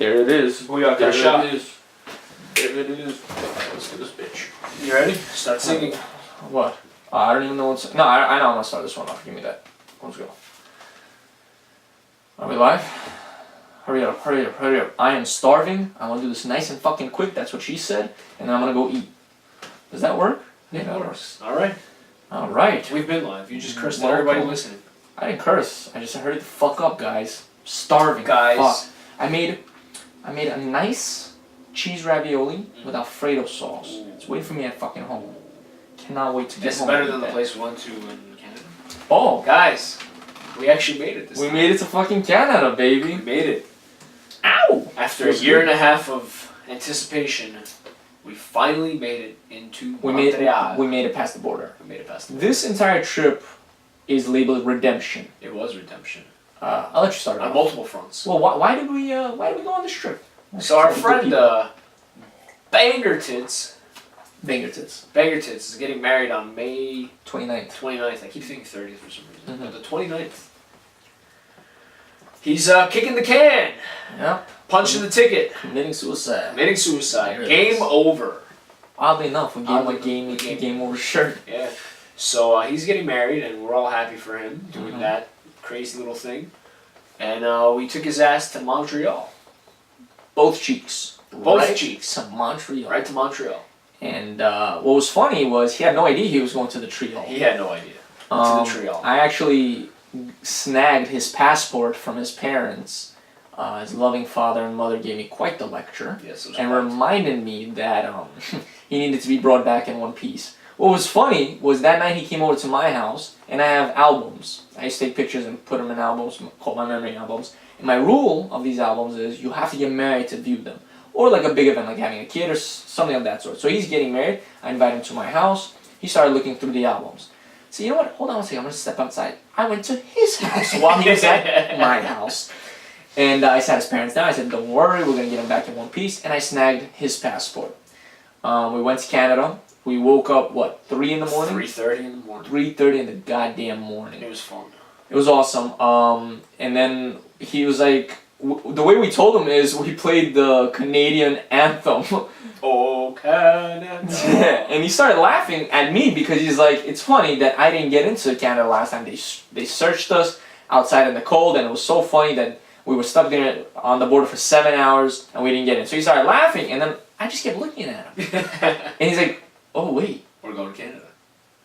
There it is. We got that shot. There it is. Let's do this bitch. You ready? Start singing. What? I don't even know what's... No, I know I'm gonna start this one off. Give me that. Let's go. Are we live? Hurry up, hurry up, hurry up. I am starving. I want to do this nice and fucking quick. That's what she said. And then I'm gonna go eat. Does that work? Yeah, that works. Alright. Alright. We've been live. You just cursed at everybody listening. I didn't curse. I just heard it the fuck up, guys. Starving. Guys. Fuck. I made a nice cheese ravioli with Alfredo sauce. It's waiting for me at fucking home. Cannot wait to get home. It's better than the place we went to in Canada. Oh. Guys, we actually made it this time. We made it to fucking Canada, baby. We made it. Ow! After a year and a half of anticipation, we finally made it into Montreal. We made it past the border. We made it past the border. This entire trip is labeled redemption. It was redemption. I'll let you start on off. multiple fronts. Well, why did we go on this trip? So our friend Banger Tits is getting married on May 29th. 29th. I keep thinking 30th for some reason. But the 29th. He's kicking the can. Yep. Punching the ticket. Committing suicide. Committing suicide. Game over. Oddly enough, we gave him a game over shirt. Yeah. So he's getting married, and we're all happy for him doing that crazy little thing. And we took his ass to Montreal. Both cheeks. Both cheeks. To Montreal. Right to Montreal. And what was funny was he had no idea he was going to the Trial. He had no idea. To the Trial. I actually snagged his passport from his parents. His loving father and mother gave me quite the lecture. Yes, and reminded me that he needed to be brought back in one piece. What was funny was that night he came over to my house, and I have albums. I used to take pictures and put them in albums, called my memory albums. And my rule of these albums is you have to get married to view them. Or like a big event, like having a kid or something of that sort. So he's getting married. I invited him to my house. He started looking through the albums. So you know what? Hold on a second. I'm going to step outside. I went to his house while he was at my house. And I sat his parents down. I said, don't worry. We're going to get him back in one piece. And I snagged his passport. We went to Canada. We woke up, 3 in the morning? 3:30 in the morning. 3:30 in the goddamn morning. It was fun. It was awesome. And then he was like, the way we told him is we played the Canadian anthem. Oh, Canada. And he started laughing at me because he's like, it's funny that I didn't get into Canada last time. They searched us outside in the cold, and it was so funny that we were stuck there on the border for 7 hours and we didn't get in. So he started laughing, and then I just kept looking at him. And he's like, oh wait, we're going to Canada.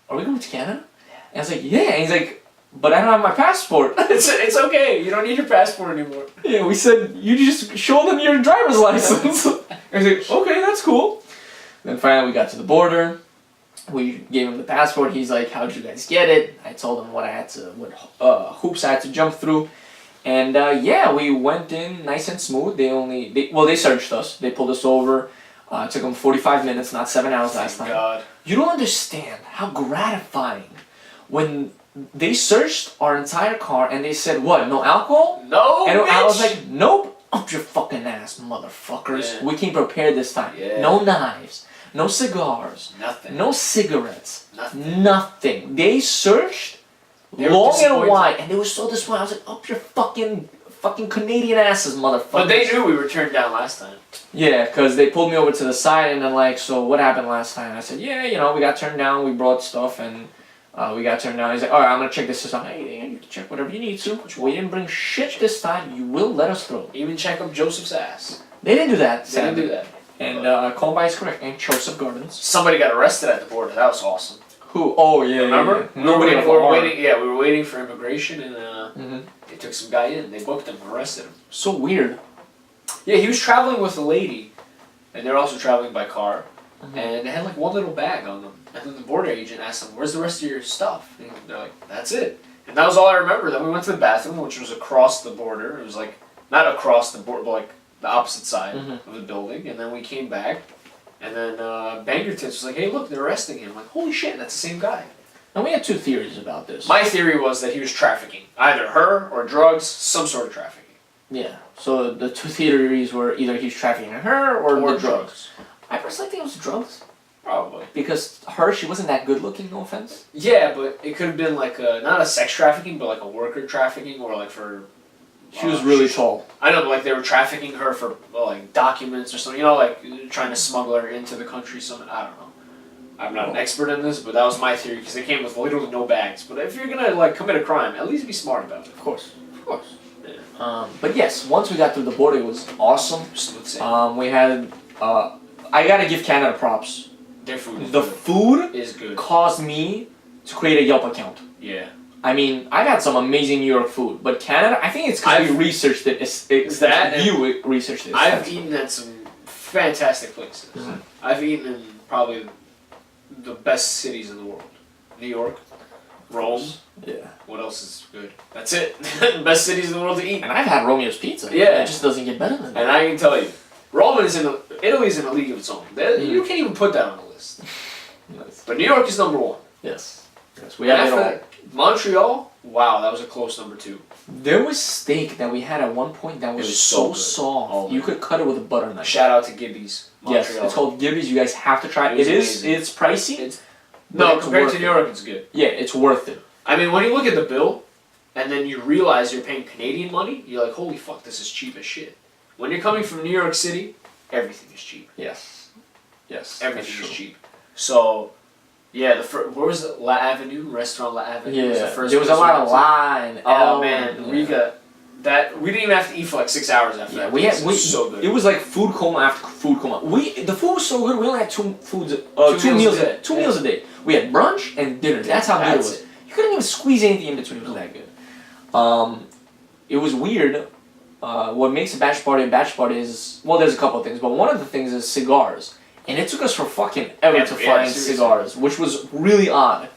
Are we going to Canada? And I was like, yeah. And he's like, but I don't have my passport. It's okay. You don't need your passport anymore. Yeah, we said, you just show them your driver's license. And he's like, okay, that's cool. Then finally we got to the border. We gave him the passport. He's like, how'd you guys get it? I told him what hoops I had to jump through. And yeah, we went in nice and smooth. They searched us. They pulled us over. It took them 45 minutes, not 7 hours last time. God. You don't understand how gratifying when they searched our entire car and they said, what, no alcohol? No, and bitch. I was like, nope, up your fucking ass, motherfuckers. Yeah. We came prepared this time. Yeah. No knives, no cigars, nothing, no cigarettes, nothing. They searched long and wide, and they were so disappointed. I was like, up your fucking Canadian asses, motherfuckers. But they knew we were turned down last time. Yeah, because they pulled me over to the side and then like, so what happened last time? I said, yeah, we got turned down, we brought stuff and we got turned down. He's like, alright, I'm going to check this system. Hey, you can check whatever you need to. We didn't bring shit this time, you will let us through. Even check up Joseph's ass. They didn't do that. They didn't do that. And Columbine is correct, and Joseph Gardens. Somebody got arrested at the border, that was awesome. Who? Oh, yeah. Remember? Yeah. Nobody we were waiting for immigration and they took some guy in. They booked him, arrested him. So weird. Yeah, he was traveling with a lady, and they're also traveling by car, and they had like one little bag on them. And then the border agent asked them, where's the rest of your stuff? And they're like, that's it. And that was all I remember. Then we went to the bathroom, which was across the border. It was like, not across the border, but like the opposite side of the building. And then we came back, and then Banger Tits was like, hey, look, they're arresting him. I'm like, holy shit, that's the same guy. And we had two theories about this. My theory was that he was trafficking. Either her or drugs, some sort of trafficking. Yeah, so the two theories were either he's trafficking her or the drugs. I personally think it was drugs. Probably. Because she wasn't that good looking, no offense. Yeah, but it could have been like not a sex trafficking, but like a worker trafficking or like for She was really tall. I know, but like they were trafficking her for like documents or something. You know, like trying to smuggle her into the country. Something I don't know. I'm not an expert in this, but that was my theory because they came with literally no bags. But if you're gonna like commit a crime, at least be smart about it. Of course. But yes, once we got through the border, it was awesome. We had. I gotta give Canada props. Their food. Is the good. food is good. Caused me to create a Yelp account. Yeah. I mean, I've had some amazing New York food, but Canada, I think it's because we researched it. You researched it. I've eaten at some fantastic places. Mm-hmm. I've eaten in probably the best cities in the world. New York, Rome. Yeah. What else is good? That's it. Best cities in the world to eat. And I've had Romeo's Pizza. Yeah. It just doesn't get better than that. And I can tell you, Italy's in a league of its own. You can't even put that on the list. Nice. But New York is number one. Yes. We have it all. Montreal, wow, that was a close number 2. There was steak that we had at one point that was so soft. Oh, you could cut it with a butter knife. Shout out to Gibby's. Montreal. Yes, it's called Gibby's. You guys have to try it. It's pricey. No, compared to New York, it's good. Yeah, it's worth it. I mean, when you look at the bill, and then you realize you're paying Canadian money, you're like, holy fuck, this is cheap as shit. When you're coming from New York City, everything is cheap. Yes. Yes. Everything is cheap. So, yeah, where was it? La Avenue? Restaurant La Avenue? Yeah, was the first there was a lot of line. Oh, man. We didn't even have to eat for like 6 hours after that. It was so good. It was like food coma after food coma. The food was so good. We only had two meals a day. We had brunch and dinner. That's how good it was. You couldn't even squeeze anything in between. It was that good. It was weird. What makes a bachelor party is, well, there's a couple of things, but one of the things is cigars. And it took us for fucking ever to find cigars, which was really odd.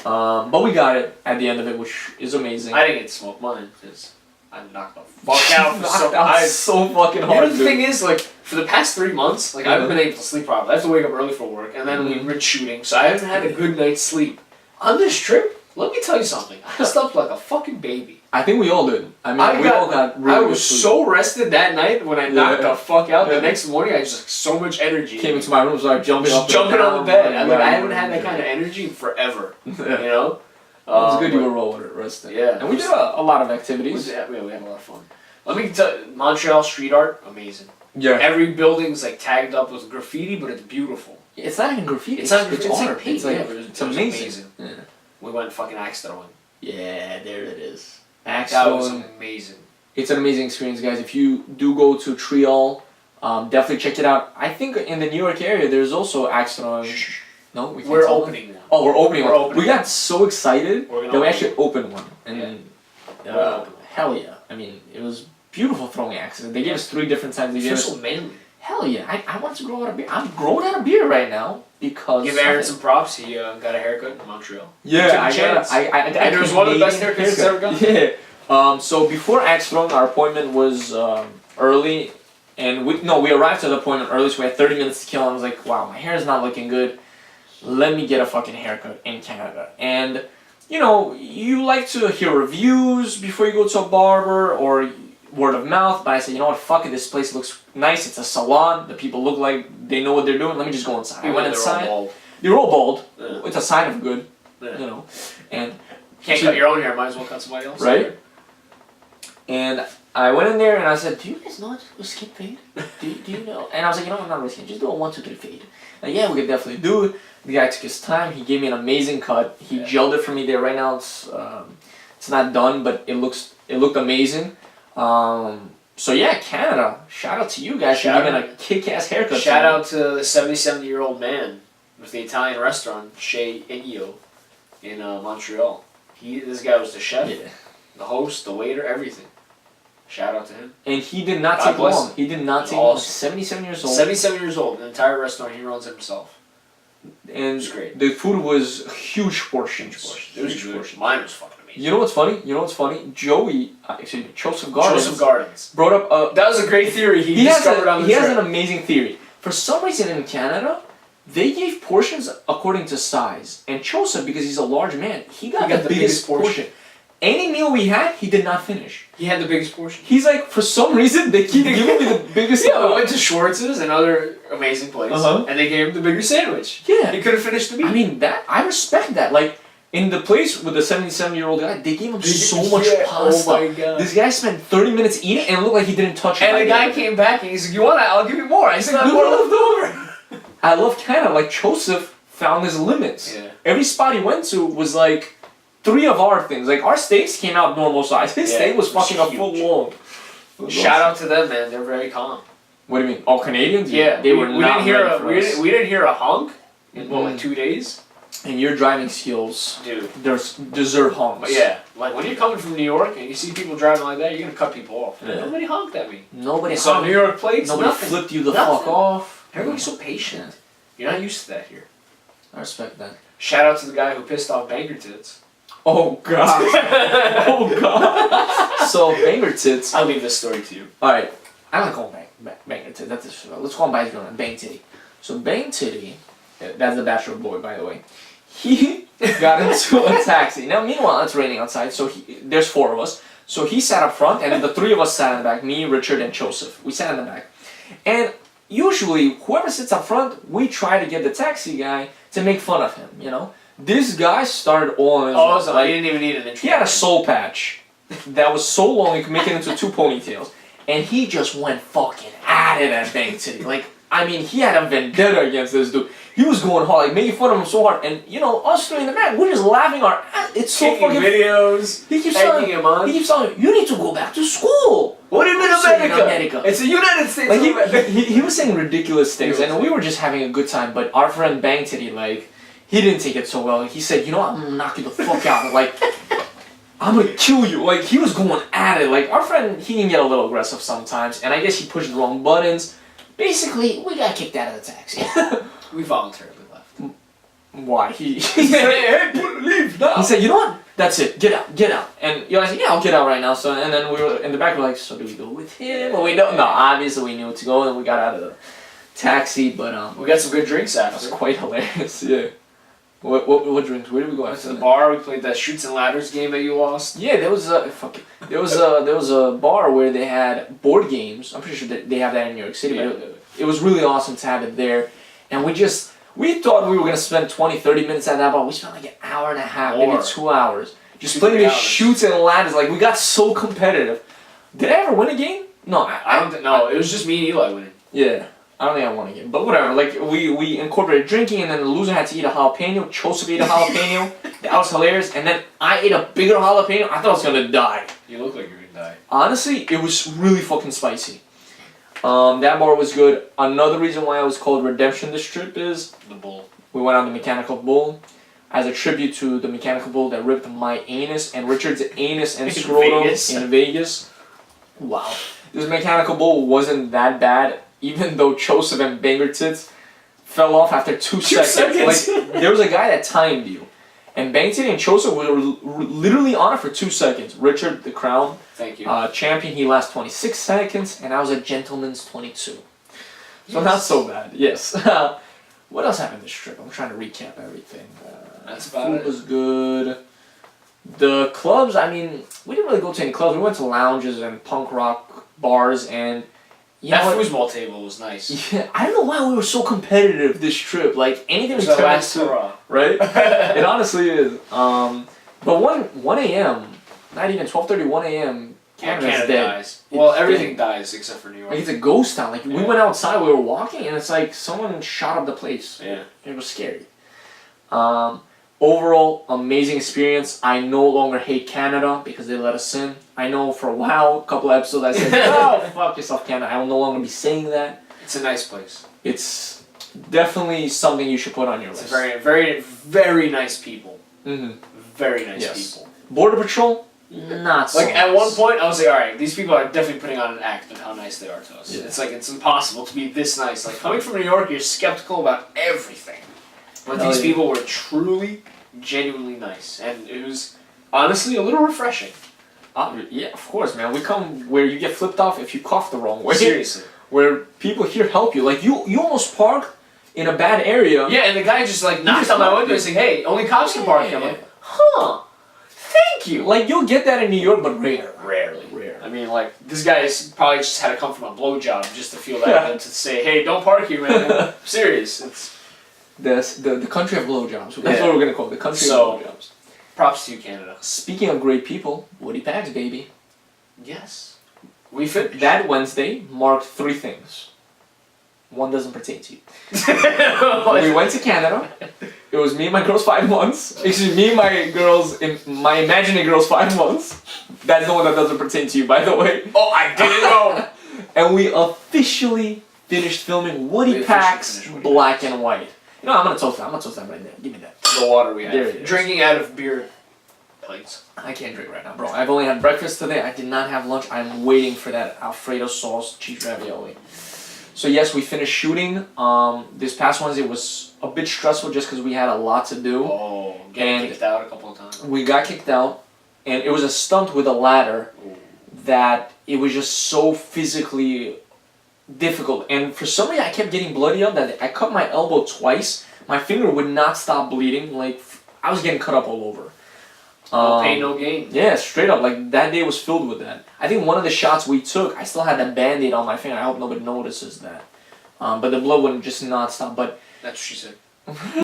But we got it at the end of it, which is amazing. I didn't get to smoke mine because I knocked the fuck out. So fucking hard. You know the thing is, like, for the past 3 months, like, I haven't been able to sleep properly. I have to wake up early for work, and then we've been shooting, so I haven't had a good night's sleep. On this trip, let me tell you something. I slept like a fucking baby. I think we all did. I mean, we all got really I was so rested that night when I knocked the fuck out. The next morning, I just like so much energy. Came into my room, started jumping on the bed. I haven't had that kind of energy in forever. You know? It's good you were all rested. Yeah. And we did a lot of activities. We had a lot of fun. Let me tell you, Montreal street art, amazing. Yeah. Every building's like tagged up with graffiti, but it's beautiful. It's not even graffiti. It's not graffiti. It's art. like paint. It's amazing. Yeah. We went fucking axe throwing. Yeah, there it is. That was amazing. It's an amazing experience, guys. If you do go to Trial, definitely check it out. I think in the New York area, there's also axe throwing. No, we can't. We're opening one. Oh, we're opening one. We got so excited that we actually opened one, and hell yeah! I mean, it was beautiful throwing axes. They gave us 3 different times. They gave us so manly. Hell yeah! I want to grow out a beard. I'm growing out a beard right now because. Give Aaron some props. He got a haircut in Montreal. Yeah, I it was one of the best haircuts he's ever gotten. Yeah. So before axe throwing, our appointment was early, and we arrived to the appointment early, so we had 30 minutes to kill. And I was like, wow, my hair is not looking good. Let me get a fucking haircut in Canada. And you know, you like to hear reviews before you go to a barber or word of mouth. But I said, you know what? Fuck it. This place looks nice. It's a salon. The people look like they know what they're doing. Let me just go inside. I went inside. They were all bald. Yeah. It's a sign of good. Yeah. You know, and can't cut your own hair. Might as well cut somebody else. Right. And I went in there and I said, do you guys know how to do a skin fade? Do you know? And I was like, you know, I'm not risking it. Just do a 1, 2, 3 fade. Like, yeah, we could definitely do it. The guy took his time. He gave me an amazing cut. He gelled it for me there. Right now, it's not done, but it looked amazing. So yeah, Canada. Shout out to you guys for giving a kick-ass haircut. Shout out to the 77-year-old man with the Italian restaurant, Chez Ennio, in Montreal. This guy was the chef, the host, the waiter, everything. Shout out to him. And he did not take long. He did not take long. 77 years old. 77 years old. The entire restaurant he runs himself. And it was great. The food was huge portions. It was huge portions. Mine was fucking amazing. You know what's funny? Joseph Gardens. Brought up that was a great theory he discovered on the trip. He has an amazing theory. For some reason in Canada, they gave portions according to size. And Joseph, because he's a large man, he got the biggest portion. Any meal we had, he did not finish. He had the biggest portion. He's like, for some reason, they keep giving me the biggest. Yeah, we went to Schwartz's, another amazing place, and they gave him the bigger sandwich. Yeah. He couldn't finish the meat. I mean, I respect that. Like, In the place with the 77-year-old guy, they gave him so much pasta. Oh my god. This guy spent 30 minutes eating and it looked like he didn't touch it. And the guy came back and he's like, "You want that? I'll give you more. I still have more left over." I love Canada. Like Joseph found his limits. Yeah. Every spot he went to was like 3 of our things. Like our steaks came out normal size. His steak was fucking a foot long. Shout out to them, man. They're very calm. What do you mean? All Canadians? Yeah, they were we not didn't hear ready for us. we didn't hear a honk in what, like 2 days. And your driving skills, dude, deserve honks. But yeah, like when you're coming from New York and you see people driving like that, you're gonna cut people off. Yeah. Nobody honked at me. Nobody saw New York plates. Nobody nothing. flipped you the Nothing. fuck off. Everybody's so patient. You're not used to that here. I respect that. Shout out to the guy who pissed off Banger Tits. Oh god. Oh god. So Banger Tits. I'll leave this story to you. All right. I like calling Banger Tits. That's his, let's call him by his real name, Bang Titty. So Bang Titty, that's the bachelor boy, by the way. He got into a taxi. Now, meanwhile, it's raining outside, so there's 4 of us. So he sat up front, and then the 3 of us sat in the back. Me, Richard, and Joseph. We sat in the back. And usually, whoever sits up front, we try to get the taxi guy to make fun of him, you know? This guy started all in. Oh, so he didn't even need an intro. He had a soul patch that was so long he could make it into 2 ponytails. And he just went fucking at it at Bang Titty. Like, I mean, he had a vendetta against this dude. He was going hard, like making fun of him so hard. And, you know, us 3 in the back, we're just laughing our ass. It's so Taking fucking... videos. He keeps telling you need to go back to school. What do you mean America? It's the United States like, of America. He was saying ridiculous things, and we were just having a good time. But our friend Bang Titty, like, he didn't take it so well. He said, you know what, I'm gonna knock you the fuck out. Like, I'm gonna kill you. Like, he was going at it. Like, our friend, he can get a little aggressive sometimes, and I guess he pushed the wrong buttons. Basically, we got kicked out of the taxi. We voluntarily left. Why? He said, hey, leave now. He said, you know what? That's it. Get out. And you know, I said, yeah, I'll get out right now. So, and then we were in the back. We're like, so do we go with him? Or we don't? No, obviously we knew to go, and we got out of the taxi. But we got some good drinks after. It was quite hilarious. Yeah. What drinks? Where did we go after? To the bar. We played that Shoots and Ladders game that you lost. Yeah, there was a bar where they had board games. I'm pretty sure they have that in New York City. Yeah. But it was really awesome to have it there, and we thought we were gonna spend 20, 30 minutes at that bar. We spent like an hour and a half, maybe 2 hours, just playing these Shoots and Ladders. Like, we got so competitive. Did I ever win a game? No, I don't think. No, it was just me and Eli winning. Yeah. I don't think I won a game, but whatever. Like, we incorporated drinking, and then the loser had to eat a jalapeno. Joseph ate a jalapeno. That was hilarious. And then I ate a bigger jalapeno. I thought I was gonna die. You look like you're gonna die. Honestly, it was really fucking spicy. That bar was good. Another reason why it was called Redemption this trip is the bull. We went on the mechanical bull as a tribute to the mechanical bull that ripped my anus and Richard's anus and scrotum in Vegas. Wow. This mechanical bull wasn't that bad. Even though Joseph and Banger Tits fell off after 2 seconds. Like, there was a guy that timed you. And Bang Titty and Joseph were literally on it for 2 seconds. Richard, the crown Thank you. Champion, he lasted 26 seconds, and I was a gentleman's 22. So not so bad, yes. What else happened this trip? I'm trying to recap everything. That's about it. Food was good. The clubs, I mean, we didn't really go to any clubs. We went to lounges and punk rock bars, and that foosball table was nice. Yeah, I don't know why we were so competitive this trip. Like, anything we turned to, right? It honestly is. But 1 a.m., not even 12:30, 1 a.m., Canada's dead. Dies. Well, everything dies except for New York. Like, it's a ghost town. Like, we went outside, we were walking, and it's like someone shot up the place. Yeah. It was scary. Overall, amazing experience. I no longer hate Canada because they let us in. I know for a while, a couple of episodes, I said, oh, fuck yourself, Canada. I will no longer be saying that. It's a nice place. It's definitely something you should put on your list. It's very, very, very nice people. Mm-hmm. Very nice people. Border Patrol, not so like, nice. at one point, I was like, alright, these people are definitely putting on an act of how nice they are to us. Yeah. It's like, it's impossible to be this nice. Like, coming from New York, you're skeptical about everything. But these people were truly, genuinely nice. And it was, honestly, a little refreshing. Yeah, of course, man. We come where you get flipped off if you cough the wrong way. Seriously. Where people here help you. Like, you almost park in a bad area. Yeah, and the guy just, like, knocked on my window and said, hey, only cops can park here. I'm like, huh, thank you. Like, you'll get that in New York, but rarely. Rare. I mean, like, this guy probably just had to come from a blowjob just to feel that and to say, hey, don't park here, man. I'm serious. It's the country of blowjobs. That's what we're gonna call it. The country of blowjobs. Props to you, Canada. Speaking of great people, Woody Packs, baby. Yes. We finished. That Wednesday marked 3 things. One doesn't pertain to you. We went to Canada. It was me and my girl's 5 months. Excuse me, my imaginary girl's 5 months. That's the one that doesn't pertain to you, by the way. Oh, I didn't know. And we officially finished filming Woody Packs Black and White. You know, I'm gonna toast that. I'm gonna toast that right there. Give me that. The water we had. There it is. Drinking out of beer plates. I can't drink right now, bro. I've only had breakfast today. I did not have lunch. I'm waiting for that Alfredo sauce cheese ravioli. So yes, we finished shooting. This past Wednesday was a bit stressful just because we had a lot to do. Oh, getting kicked out a couple of times. We got kicked out, and it was a stunt with a ladder that it was just so physically difficult. And for some reason, I kept getting bloody up that I cut my elbow twice. My finger would not stop bleeding. Like, I was getting cut up all over. No pain, no gain. Yeah, straight up. Like, that day was filled with that. I think one of the shots we took, I still had that Band-Aid on my finger. I hope nobody notices that. But the blood would just not stop. But that's what she said.